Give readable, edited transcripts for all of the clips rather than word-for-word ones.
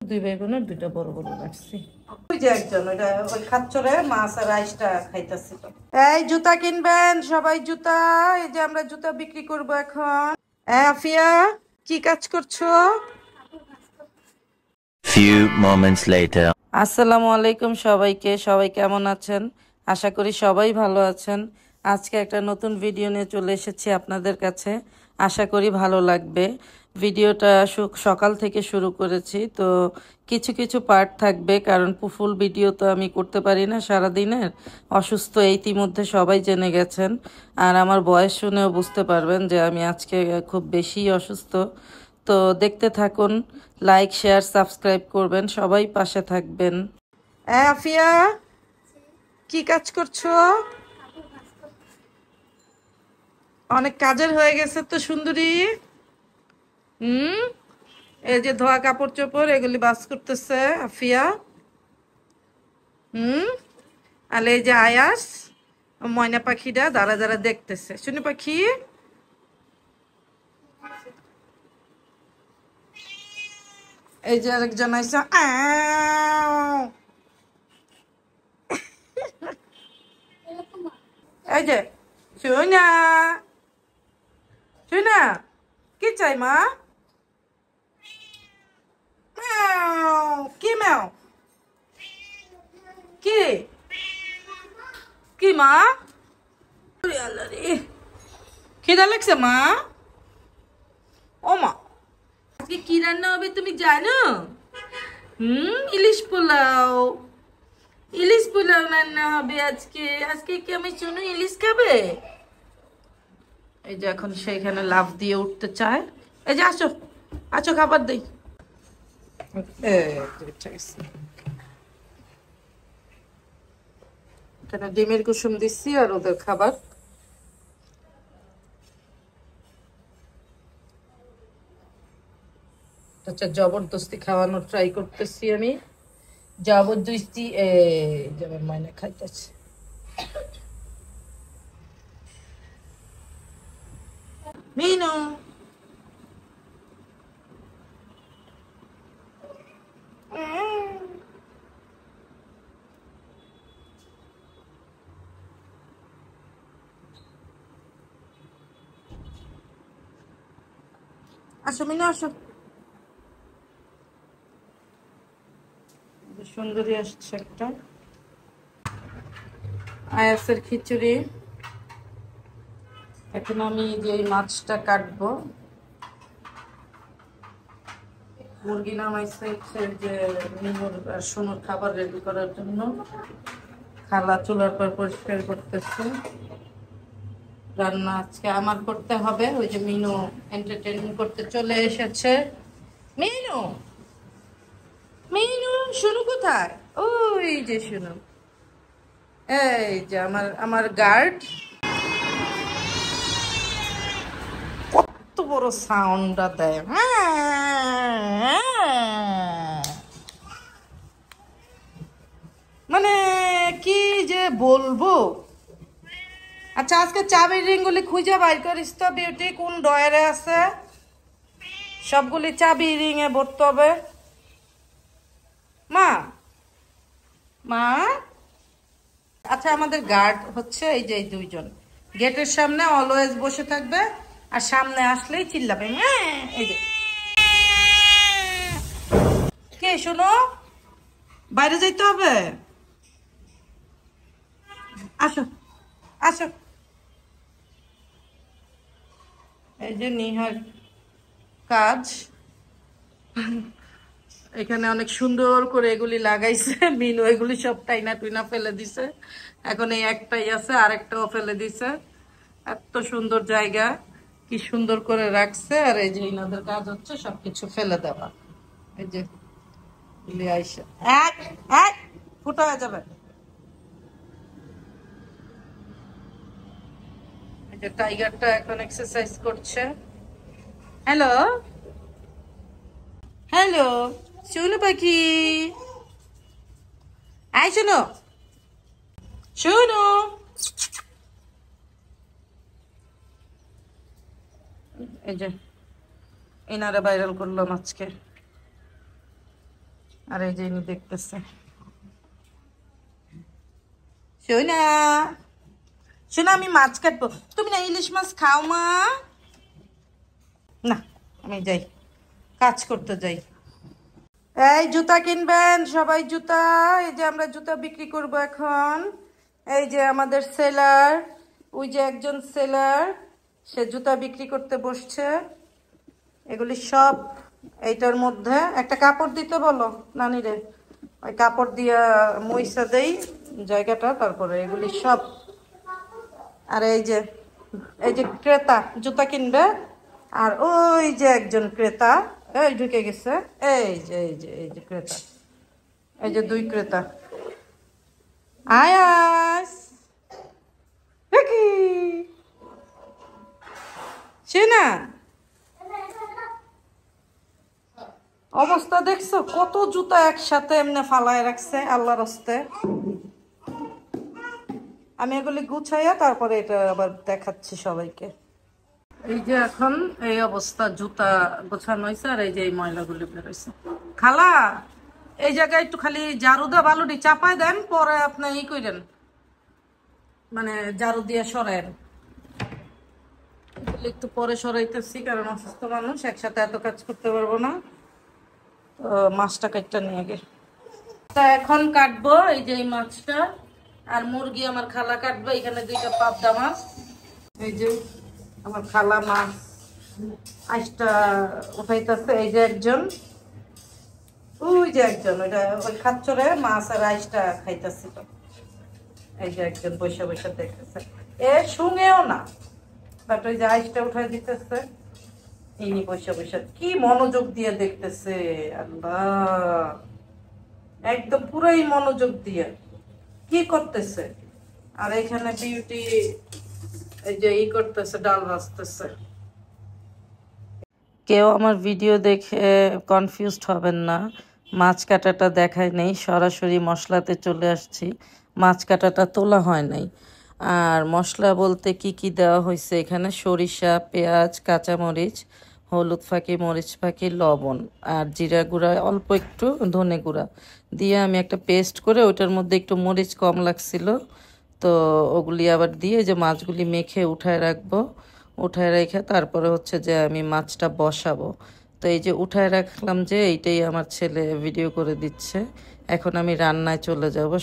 দুই ভাই বোনের দুইটা বড় বড় রাখছি। ওই যে একজন ওইটা ওই খাচ্চরে মাছ আর রাইসটা খাইতেছিল। এই জুতা কিনবেন সবাই জুতা, এই যে আমরা জুতা বিক্রি করব এখন। আফিয়া কি কাজ করছো? Few moments later. আসসালামু আলাইকুম সবাইকে, সবাই কেমন আছেন? আশা করি সবাই ভালো আছেন। আজকে একটা নতুন ভিডিও নিয়ে চলে এসেছি আপনাদের কাছে, আশা করি ভালো লাগবে। ভিডিওটা সকাল থেকে শুরু করেছি, তো কিছু কিছু পার্ট থাকবে, কারণ ফুল ভিডিও তো আমি করতে পারি না সারাদিনের। অসুস্থ ইতিমধ্যে সবাই জেনে গেছেন, আর আমার বয়স শুনেও বুঝতে পারবেন যে আমি আজকে খুব বেশি অসুস্থ। তো দেখতে থাকুন, লাইক শেয়ার সাবস্ক্রাইব করবেন, সবাই পাশে থাকবেন। আফিয়া কি কাজ করছো? অনেক কাজের হয়ে গেছে তো সুন্দরী। এই যে ধোয়া কাপড় চোপড় এগুলি বাস করতেছে আফিয়া। আর এই যে আয়াস ময়না পাখিটা দাঁড়া দাঁড়া দেখতেছে। শুনি পাখি, এই যে আরেকজন আইসা। এই যে শুনা শুনা কি চাই মা? কি ম্যাও কি কি মা? খিদা লাগছে মা? ও মা, আজকে কি রান্না হবে তুমি জানো? ইলিশ পোলাও। ইলিশ পোলাও রান্না হবে আজকে। আজকে কি আমি শুনু ইলিশ খাবে? এই যে এখন সেইখানে লাফ দিয়ে উঠতে চায়। এই যে আসো আসো খাবার দেই। এখানে ডিমের কুসুম দিচ্ছি আর ওদের খাবার। আচ্ছা, জবরদস্তি খাওয়ানোর ট্রাই করতেছি আমি। জবরদস্তি যেমন মাইনে খাইতেছে। মিনু আসো, মিনু আসো। সুন্দরী আসছে একটা। আয়াসের খিচুড়ি। এখন আমি যে মাছটা কাটবো। মুরগি নামাইছে যে মিনুর সোনুর খাবার রেডি করার জন্য। খালা চুলার পর পরিষ্কার করতেছে। রান্না আজকে আমার করতে হবে। ওই যে মিনু এন্টারটেইনমেন্ট করতে চলে এসেছে। মিনু মিনু শুনু কোথায়? ওই যে শুনু, এই যে আমার আমার গার্ড। কত বড় সাউন্ডটা দেয়। মানে কি যে বলবো। আচ্ছা, আজকে চাবির রিংগুলি খুঁজে বাইর করিস তো বিউটি, কোন ডয়ারে আছে। সবগুলি চাবি রিং এ ভরতে হবে। মা মা আচ্ছা, আমাদের গার্ড হচ্ছে এই যে দুইজন। গেটের সামনে অলওয়েজ বসে থাকবে, আর সামনে আসলেই চিল্লাবে। এই যে কে শোনো, বাইরে যাইতে হবে। আসো আসো। এই যে নিহার কাজ। এখানে অনেক সুন্দর করে এগুলি লাগাইছে। মিনু এগুলি সব টাইনা টুইনা ফেলে দিছে। এখন এই একটাই আছে, আরেকটাও ফেলে দিছে। এত সুন্দর জায়গা, কি সুন্দর করে রাখছে। আর এই যে ইনাদের কাজ হচ্ছে সবকিছু ফেলে দেওয়া। এই যে আইসা এক এক ফুটা হয়ে যাবে। এই যে টাইগারটা এখন এক্সারসাইজ করছে। হ্যালো হ্যালো শোনো পাখি, আই শোনো শোনো। এই যে এনারে ভাইরাল করলাম আজকে। আর এই যে ইনি দেখতেছে। শোনা শোনা, আমি মাছ কাটবো, তুমি না ইলিশ মাছ খাও মা? না, আমি যাই, কাজ করতে যাই। এই জুতা কিনবেন সবাই, জুতা। এই যে আমরা জুতা বিক্রি করব এখন। এই যে আমাদের সেলার, ওই যে একজন সেলার, সে জুতা বিক্রি করতে বসছে। এগুলি সব এইটার মধ্যে একটা কাপড় দিতে বলো নানিরে, ওই কাপড় দিয়া মইসা দেই জায়গাটা, তারপরে এগুলি সব। আর এই যে ক্রেতা জুতা কিনবে, আর ওই যে একজন ক্রেতা এই ঢুকে গেছে। এই যে ক্রেতা, এই যে দুই ক্রেতা। আয়াস কি সে না অবস্থা দেখছো, কত জুতা একসাথে এমনি ফালায় রাখছে আল্লাহর হস্তে। আমি এগুলি গুছাইয়া তারপরে এটা আবার দেখাচ্ছি সবাইকে। এই যে এখন এই অবস্থা, জুতা গোছানো হয়েছে, আর এই যে এই ময়লাগুলি বেরোইছে। খালা, এই জায়গায় একটু খালি ঝাড়ু দা বালুটি চাপায় দেন, পরে আপনি ই করেন, মানে ঝাড়ু দিয়ে সরায়েন। একটু পরে সরাইতেছি, কারণ অসুস্থ মানুষ, একসাথে এত কাজ করতে পারবো না। মাছটা কাটটা নিয়ে গে, তা এখন কাটবো এই যে এই মাছটা। আর মুরগি আমার খালা কাটবে, এখানে দুইটা পাবদা মাছ। এই যে আমার খালা মাছ আইসটা উঠাইতেছে। এই যে একজন, ওই যে একজন, ওইটা ওই খাচ্চরে মাছ আর আইসটা খাইতেছিল। এই যে একজন বৈশা বৈশা দেখতেছে, এ শুনেও না, বাট ওই যে আইসটা উঠাই দিতেছে। ইনি বৈশা বৈশা কি মনোযোগ দিয়ে দেখতেছে, আল্লাহ, একদম পুরাই মনোযোগ দিয়ে কি করতেছে। আর এখানে বিউটি এই যে ই করতেছে, ডাল ভাজতেছে। কেউ আমার ভিডিও দেখে কনফিউজড হবেন না, মাছ কাটাটা দেখায় নেই, সরাসরি মশলাতে চলে আসছি, মাছ কাটাটা তোলা হয় নাই। আর মশলা বলতে কি কি দেওয়া হয়েছে এখানে, সরিষা, পেঁয়াজ, কাঁচামরিচ, হলুদ ফাঁকি, মরিচ ফাঁকি, লবণ আর জিরা গুঁড়া, অল্প একটু ধনে গুঁড়া দিয়ে আমি একটা পেস্ট করে, ওইটার মধ্যে একটু মরিচ কম লাগছিল, তো ওগুলি আবার দিয়ে যে মাছগুলি মেখে উঠায় রাখবো। উঠায় রেখে তারপরে হচ্ছে যে আমি মাছটা বসাবো। তো এই যে উঠায় রাখলাম, যে এইটাই আমার ছেলে ভিডিও করে দিচ্ছে। এখন আমি রান্নায় চলে যাব।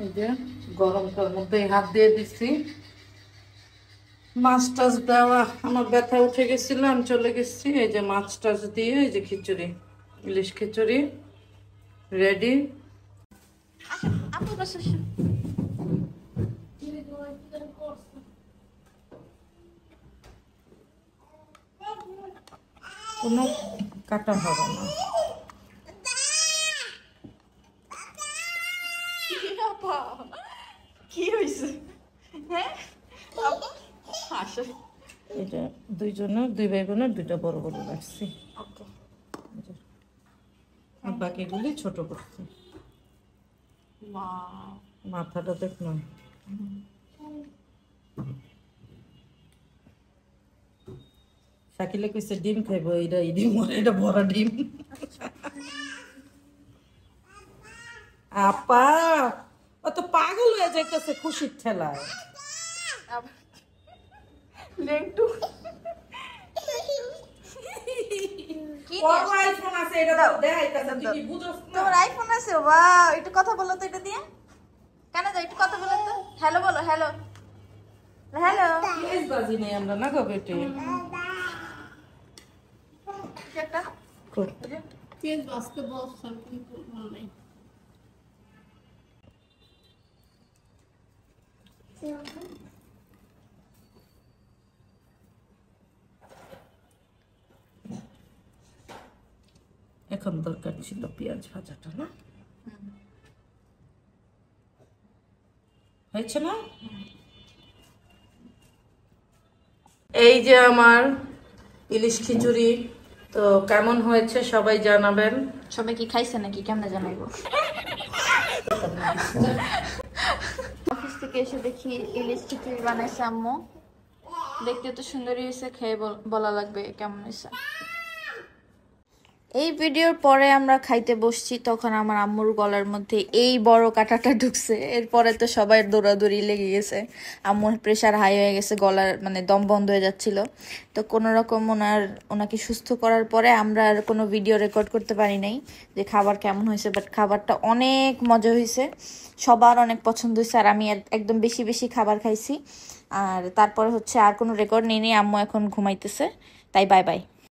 এই যে গরমটার মধ্যে হাত দিয়ে দিচ্ছি, মাছ টাছ দেওয়া আমার ব্যথা উঠে গেছিল, আমি চলে গেছি। এই যে মাছ টাছ দিয়ে এই যে খিচুড়ি, ইলিশ খিচুড়ি রেডি। কোনো কাটা হবে না। কি হয়েছে? হ্যাঁ, এটা দুইজনের, দুই ভাই বোনের দুইটা বড় বড় রাখছি, আর বাকিগুলি ছোট করছি। মাথাটা দেখ না। শাকিলে কইছে ডিম খাইবো, এইটা এই ডিম, এটা বড় ডিম। আপা ও তো পাগল হয়ে যাইতেছে খুশির ঠেলায়। লেংটু কি ওর আইফোন আছে, এটা দাও দেখাইতাছে, তুই কি বুঝছ না? তোমার আইফোন আছে? ওয়াও, একটু কথা বলো তো এটা দিয়ে। কেন দাও, একটু কথা বলো তো। হ্যালো বলো, হ্যালো হ্যালো। প্লিজ বাজি নেই আমরা না গো বেটে। কি একটা তেজ বাঁচতে বস কিন্তু ভালো নেই। এখন দরকার ছিল পেঁয়াজ ভাজাটা, না হয়েছে না? এই যে আমার ইলিশ খিচুড়ি, তো কেমন হয়েছে সবাই জানাবেন। সবাই কি খাইছে নাকি কেমনে জানাইবো? অফিস থেকে এসে দেখি ইলিশ খিচুড়ি বানাইছে আম্মু। দেখতে তো সুন্দরই হয়েছে, খেয়ে বলা লাগবে কেমন হয়েছে। এই ভিডিওর পরে আমরা খাইতে বসছি, তখন আমার আম্মুর গলার মধ্যে এই বড় কাঁটাটা ঢুকছে। এরপরে তো সবাই দৌড়াদৌড়ি লেগে গেছে, আম্মুর প্রেশার হাই হয়ে গেছে, গলার মানে দম বন্ধ হয়ে যাচ্ছিল। তো কোনো রকম ওনাকে সুস্থ করার পরে আমরা আর কোনো ভিডিও রেকর্ড করতে পারি নাই যে খাবার কেমন হয়েছে, বাট খাবারটা অনেক মজা হয়েছে, সবার অনেক পছন্দ হয়েছে। আর আমি একদম বেশি বেশি খাবার খাইছি। আর তারপরে হচ্ছে আর কোনো রেকর্ড নেই, আম্মু এখন ঘুমাইতেছে। তাই বাই বাই।